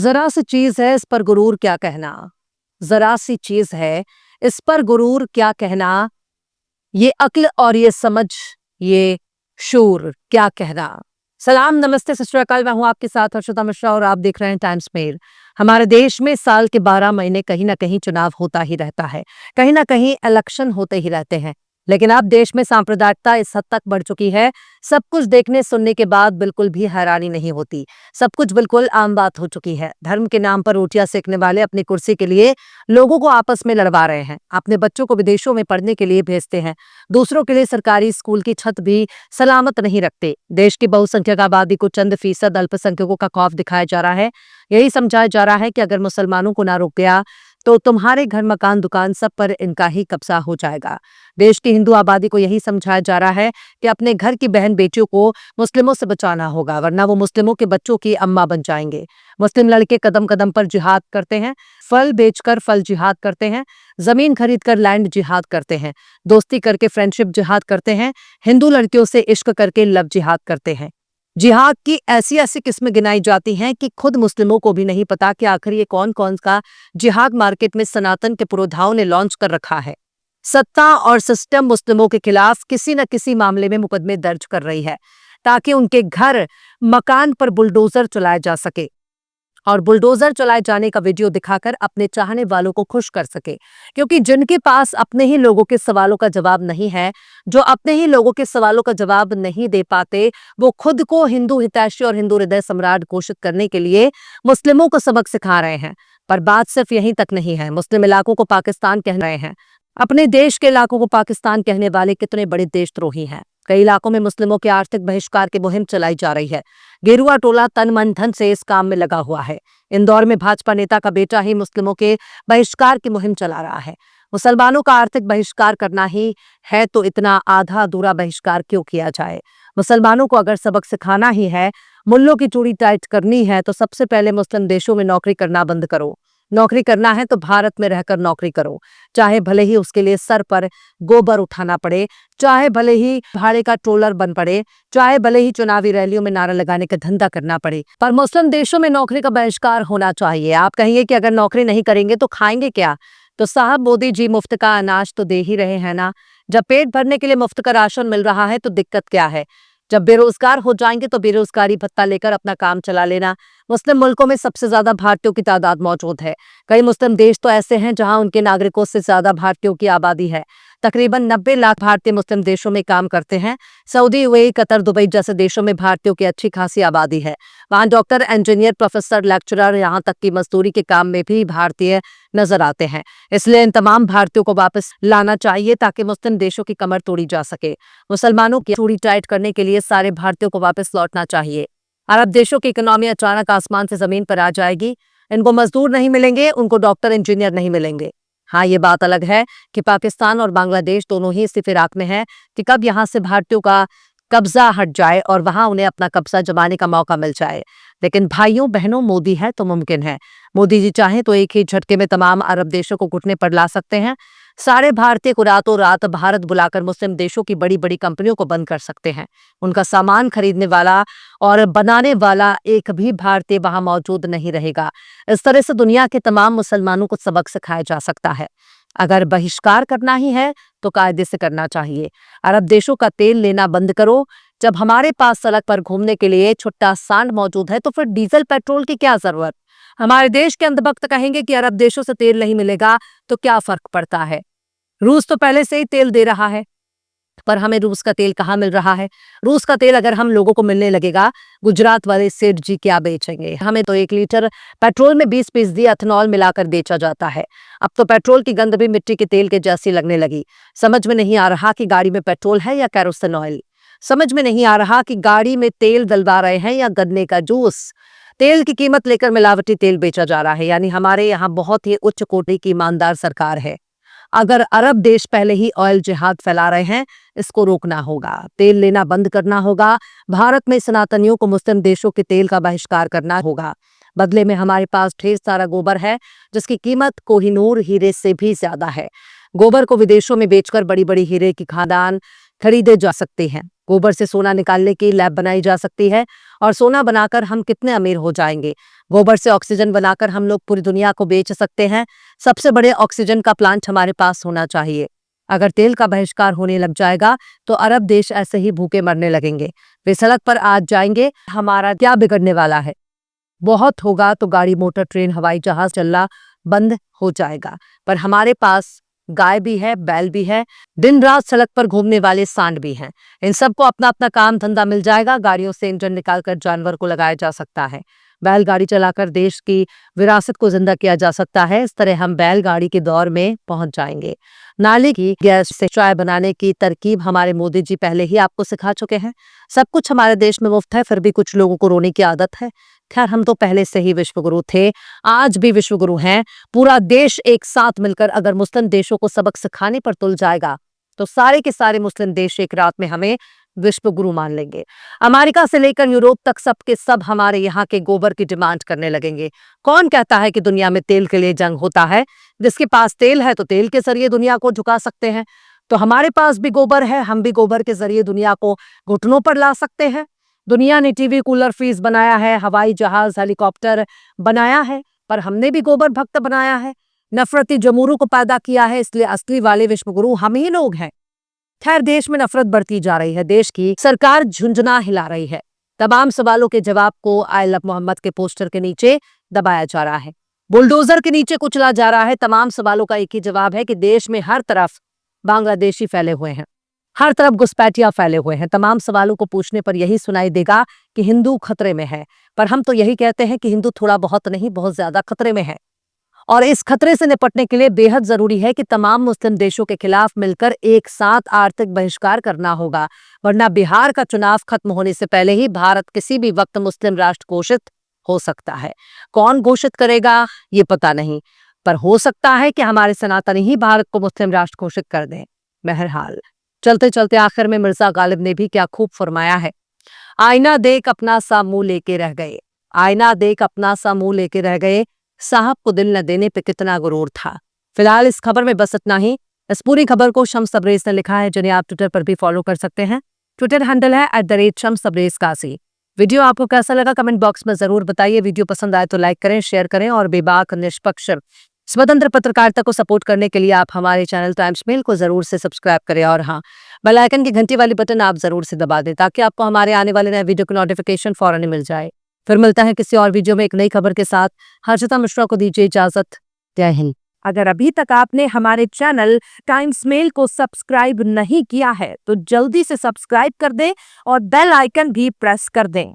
जरा सी चीज है इस पर गुरूर क्या कहना। जरा सी चीज है इस पर गुरूर क्या कहना। ये अक्ल और ये समझ, ये शूर क्या कहना। सलाम, नमस्ते, सत श्री अकाल। मैं हूं आपके साथ हर्षिता मिश्रा और आप देख रहे हैं टाइम्स मेल। हमारे देश में साल के 12 महीने कहीं ना कहीं चुनाव होता ही रहता है, कहीं ना कहीं इलेक्शन होते ही रहते हैं। लेकिन अब देश में सांप्रदायिकता इस हद तक बढ़ चुकी है, सब कुछ देखने सुनने के बाद बिल्कुल भी हैरानी नहीं होती। सब कुछ बिल्कुल आम बात हो चुकी है। धर्म के नाम पर रोटियां सेकने वाले अपनी कुर्सी के लिए लोगों को आपस में लड़वा रहे हैं, अपने बच्चों को विदेशों में पढ़ने के लिए भेजते हैं, दूसरों के लिए सरकारी स्कूल की छत भी सलामत नहीं रखते। देश की बहुसंख्यक आबादी को चंद फीसद अल्पसंख्यकों का खौफ दिखाया जा रहा है। यही समझाया जा रहा है कि अगर मुसलमानों को ना रोक गया तो तुम्हारे घर, मकान, दुकान सब पर इनका ही कब्जा हो जाएगा। देश की हिंदू आबादी को यही समझाया जा रहा है कि अपने घर की बहन बेटियों को मुस्लिमों से बचाना होगा, वरना वो मुस्लिमों के बच्चों की अम्मा बन जाएंगे। मुस्लिम लड़के कदम कदम पर जिहाद करते हैं, फल बेचकर फल जिहाद करते हैं, जमीन खरीद कर लैंड जिहाद करते हैं, दोस्ती करके फ्रेंडशिप जिहाद करते हैं, हिंदू लड़कियों से इश्क करके लव जिहाद करते हैं। जिहाद की ऐसी ऐसी किस्में गिनाई जाती हैं कि खुद मुस्लिमों को भी नहीं पता कि आखिर ये कौन कौन का जिहाद मार्केट में सनातन के पुरोधाओं ने लॉन्च कर रखा है। सत्ता और सिस्टम मुस्लिमों के खिलाफ किसी न किसी मामले में मुकदमे दर्ज कर रही है, ताकि उनके घर, मकान पर बुलडोजर चलाया जा सके और बुलडोजर चलाए जाने का वीडियो दिखाकर अपने चाहने वालों को खुश कर सके। क्योंकि जिनके पास अपने ही लोगों के सवालों का जवाब नहीं है, जो अपने ही लोगों के सवालों का जवाब नहीं दे पाते, वो खुद को हिंदू हितैषी और हिंदू हृदय सम्राट घोषित करने के लिए मुस्लिमों को सबक सिखा रहे हैं। पर बात सिर्फ यहीं तक नहीं है। मुस्लिम इलाकों को पाकिस्तान कह रहे हैं। अपने देश के इलाकों को पाकिस्तान कहने वाले कितने बड़े देशद्रोही हैं। कई इलाकों में मुस्लिमों के आर्थिक बहिष्कार की मुहिम चलाई जा रही है। गेरुआ टोला तन मन धन से इस काम में लगा हुआ है। इंदौर में भाजपा नेता का बेटा ही मुस्लिमों के बहिष्कार की मुहिम चला रहा है। मुसलमानों का आर्थिक बहिष्कार करना ही है तो इतना आधा अधूरा बहिष्कार क्यों किया जाए। मुसलमानों को अगर सबक सिखाना ही है, मुल्लों की चूड़ी टाइट करनी है, तो सबसे पहले मुस्लिम देशों में नौकरी करना बंद करो। नौकरी करना है तो भारत में रहकर नौकरी करो, चाहे भले ही उसके लिए सर पर गोबर उठाना पड़े, चाहे भले ही भाड़े का ट्रोलर बन पड़े, चाहे भले ही चुनावी रैलियों में नारा लगाने का धंधा करना पड़े, पर मुस्लिम देशों में नौकरी का बहिष्कार होना चाहिए। आप कहेंगे कि अगर नौकरी नहीं करेंगे तो खाएंगे क्या? तो साहब, मोदी जी मुफ्त का अनाज तो दे ही रहे हैं ना। जब पेट भरने के लिए मुफ्त का राशन मिल रहा है तो दिक्कत क्या है? जब बेरोजगार हो जाएंगे तो बेरोजगारी भत्ता लेकर अपना काम चला लेना। मुस्लिम मुल्कों में सबसे ज्यादा भारतीयों की तादाद मौजूद है। कई मुस्लिम देश तो ऐसे हैं जहां उनके नागरिकों से ज्यादा भारतीयों की आबादी है। तकरीबन 90 लाख भारतीय मुस्लिम देशों में काम करते हैं। सऊदी, यूएई, कतर, दुबई जैसे देशों में भारतीयों की अच्छी खासी आबादी है। वहां डॉक्टर, इंजीनियर, प्रोफेसर, लेक्चरर, यहाँ तक कि मजदूरी के काम में भी भारतीय नजर आते हैं। इसलिए इन तमाम भारतीयों को वापस लाना चाहिए ताकि मुस्लिम देशों की कमर तोड़ी जा सके। मुसलमानों की चूड़ी टाइट करने के लिए सारे भारतीयों को वापस लौटना चाहिए। अरब देशों की इकोनॉमी अचानक आसमान से जमीन पर आ जाएगी। इनको मजदूर नहीं मिलेंगे, उनको डॉक्टर, इंजीनियर नहीं मिलेंगे। हाँ, ये बात अलग है कि पाकिस्तान और बांग्लादेश दोनों ही इसी फिराक में है कि कब यहाँ से भारतीयों का कब्जा हट जाए और वहां उन्हें अपना कब्जा जमाने का मौका मिल जाए। लेकिन भाइयों बहनों, मोदी है तो मुमकिन है। मोदी जी चाहें तो एक ही झटके में तमाम अरब देशों को घुटने पर ला सकते हैं। सारे भारतीय को रातों रात भारत बुलाकर मुस्लिम देशों की बड़ी बड़ी कंपनियों को बंद कर सकते हैं। उनका सामान खरीदने वाला और बनाने वाला एक भी भारतीय वहां मौजूद नहीं रहेगा। इस तरह से दुनिया के तमाम मुसलमानों को सबक सिखाया जा सकता है। अगर बहिष्कार करना ही है तो कायदे से करना चाहिए। अरब देशों का तेल लेना बंद करो। जब हमारे पास सड़क पर घूमने के लिए छुट्टा सांड मौजूद है तो फिर डीजल पेट्रोल की क्या जरूरत? हमारे देश के अंधभक्त कहेंगे कि अरब देशों से तेल नहीं मिलेगा तो क्या फर्क पड़ता है? रूस तो पहले से ही तेल दे रहा है, पर हमें रूस का तेल कहाँ मिल रहा है? रूस का तेल अगर हम लोगों को मिलने लगेगा, गुजरात वाले सेठ जी क्या बेचेंगे? हमें तो 1 लीटर पेट्रोल में 20% एथेनॉल मिलाकर बेचा जाता है। अब तो पेट्रोल की गंध भी मिट्टी के तेल के जैसी लगने लगी। समझ में नहीं आ रहा कि गाड़ी में पेट्रोल है या कैरोसिन ऑयल। समझ में नहीं आ रहा कि गाड़ी में तेल डलवा रहे हैं या गन्ने का जूस। तेल की कीमत लेकर मिलावटी तेल बेचा जा रहा है। यानी हमारे यहाँ बहुत ही उच्च कोटि की ईमानदार सरकार है। अगर अरब देश पहले ही ऑयल जिहाद फैला रहे हैं, इसको रोकना होगा, तेल लेना बंद करना होगा। भारत में सनातनियों को मुस्लिम देशों के तेल का बहिष्कार करना होगा। बदले में हमारे पास ढेर सारा गोबर है जिसकी कीमत कोहिनूर हीरे से भी ज्यादा है। गोबर को विदेशों में बेचकर बड़ी बड़ी हीरे की खादान खरीदे जा सकते हैं। गोबर से सोना निकालने की लैब बनाई जा सकती है और सोना बनाकर हम कितने अमीर हो जाएंगे। गोबर से ऑक्सीजन बनाकर हम लोग पूरी दुनिया को बेच सकते हैं। सबसे बड़े ऑक्सीजन का प्लांट हमारे पास होना चाहिए। अगर तेल का बहिष्कार होने लग जाएगा तो अरब देश ऐसे ही भूखे मरने लगेंगे। वे सड़क पर आज जाएंगे, हमारा क्या बिगड़ने वाला है। बहुत होगा तो गाड़ी, मोटर, ट्रेन, हवाई जहाज चलना बंद हो जाएगा। पर हमारे पास गाय भी है, बैल भी है, दिन रात सड़क पर घूमने वाले सांड भी हैं। इन सबको अपना अपना काम धंधा मिल जाएगा। गाड़ियों से इंजन निकालकर जानवर को लगाया जा सकता है। बैलगाड़ी चलाकर देश की विरासत को जिंदा किया जा सकता है। इस तरह हम बैलगाड़ी के दौर में पहुंच जाएंगे। नाले की गैस से चाय बनाने की तरकीब हमारे मोदी जी पहले ही आपको सिखा चुके हैं। सब कुछ हमारे देश में मुफ्त है, फिर भी कुछ लोगों को रोने की आदत है। खैर, हम तो पहले से ही विश्वगुरु थे, आज भी विश्वगुरु हैं। पूरा देश एक साथ मिलकर अगर मुस्लिम देशों को सबक सिखाने पर तुल जाएगा तो सारे के सारे मुस्लिम देश एक रात में हमें विश्वगुरु मान लेंगे। अमेरिका से लेकर यूरोप तक सबके सब हमारे यहाँ के गोबर की डिमांड करने लगेंगे। कौन कहता है कि दुनिया में तेल के लिए जंग होता है? जिसके पास तेल है तो तेल के जरिए दुनिया को झुका सकते हैं। तो हमारे पास भी गोबर है, हम भी गोबर के जरिए दुनिया को घुटनों पर ला सकते हैं। दुनिया ने टीवी, कूलर, फ्रीज बनाया है, हवाई जहाज, हेलीकॉप्टर बनाया है, पर हमने भी गोबर भक्त बनाया है, नफरती जमूरों को पैदा किया है। इसलिए असली वाले विश्वगुरु हम ही लोग हैं। खैर, देश में नफरत बढ़ती जा रही है, देश की सरकार झुंझुना हिला रही है। तमाम सवालों के जवाब को आई लव मोहम्मद के पोस्टर के नीचे दबाया जा रहा है, बुलडोजर के नीचे कुचला जा रहा है। तमाम सवालों का एक ही जवाब है कि देश में हर तरफ बांग्लादेशी फैले हुए हैं, हर तरफ घुसपैठिया फैले हुए हैं। तमाम सवालों को पूछने पर यही सुनाई देगा कि हिंदू खतरे में है, पर हम तो यही कहते हैं कि हिंदू थोड़ा बहुत नहीं, बहुत ज्यादा खतरे में है। और इस खतरे से निपटने के लिए बेहद जरूरी है कि तमाम मुस्लिम देशों के खिलाफ मिलकर एक साथ आर्थिक बहिष्कार करना होगा, वरना बिहार का चुनाव खत्म होने से पहले ही भारत किसी भी वक्त मुस्लिम राष्ट्र घोषित हो सकता है। कौन घोषित करेगा ये पता नहीं, पर हो सकता है कि हमारे सनातनी ही भारत को मुस्लिम राष्ट्र घोषित कर दें। बहरहाल, चलते चलते आखिर में मिर्जा गालिब ने भी क्या खूब फरमाया है, आईना देख अपना सा मुंह लेके रह गए, आईना देख अपना सा मुंह लेके रह गए, साहब को दिल न देने पे कितना गुरूर था। फिलहाल इस खबर में बस इतना ही। इस पूरी खबर को शम्स तबरेज ने लिखा है, जिन्हें आप ट्विटर पर भी फॉलो कर सकते हैं। ट्विटर हैंडल है @शम्स तबरेज कासी। वीडियो आपको कैसा लगा कमेंट बॉक्स में जरूर बताइए। वीडियो पसंद आए तो लाइक करें, शेयर करें और बेबाक, निष्पक्ष, स्वतंत्र पत्रकारिता को सपोर्ट करने के लिए आप हमारे चैनल टाइम्स मेल को जरूर से सब्सक्राइब करें और हाँ, बेल आइकन की घंटी वाली बटन आप जरूर से दबा दें ताकि आपको हमारे आने वाले नए वीडियो की नोटिफिकेशन फौरन मिल जाए। फिर मिलता है किसी और वीडियो में एक नई खबर के साथ। हर्षिता मिश्रा को दीजिए इजाजत। जय हिंद। अगर अभी तक आपने हमारे चैनल टाइम्स मेल को सब्सक्राइब नहीं किया है तो जल्दी से सब्सक्राइब कर दें और बेल आइकन भी प्रेस कर दें।